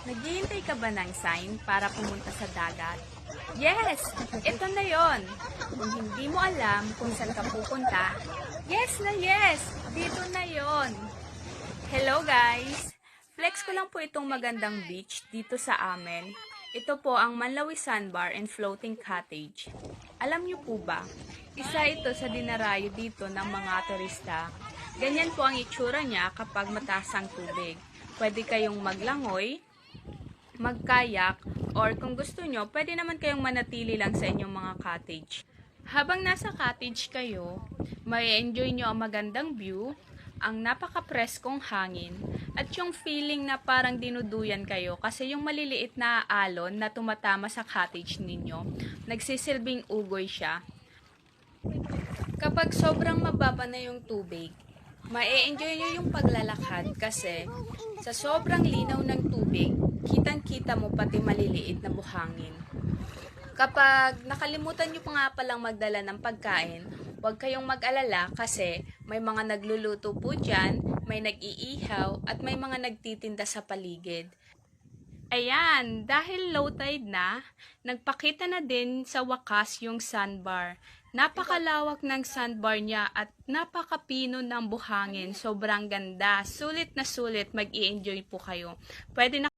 Naghihintay ka ba ng sign para pumunta sa dagat? Yes! Ito na yon. Kung hindi mo alam kung saan ka pupunta, yes na yes! Dito na yon. Hello guys! Flex ko lang po itong magandang beach dito sa amin. Ito po ang Manlawi Sandbar and Floating Cottage. Alam niyo po ba, isa ito sa dinarayo dito ng mga turista. Ganyan po ang itsura niya kapag mataas ang tubig. Pwede kayong maglangoy, magkayak, or kung gusto nyo, pwede naman kayong manatili lang sa inyong mga cottage. Habang nasa cottage kayo, may enjoy nyo ang magandang view, ang napaka-preskong hangin, at yung feeling na parang dinuduyan kayo kasi yung maliliit na alon na tumatama sa cottage ninyo, nagsisilbing ugoy siya. Kapag sobrang mababa na yung tubig, ma-enjoy nyo yung paglalakad kasi sa sobrang linaw ng tubig, kitang-kita mo pati maliliit na buhangin. Kapag nakalimutan nyo pa nga palang magdala ng pagkain, huwag kayong mag-alala kasi may mga nagluluto po dyan, may nag-iihaw at may mga nagtitinda sa paligid. Ayan, dahil low tide na, nagpakita na din sa wakas yung sandbar. Napakalawak ng sandbar niya at napakapino ng buhangin. Sobrang ganda. Sulit na sulit, mag-i-enjoy po kayo. Pwede na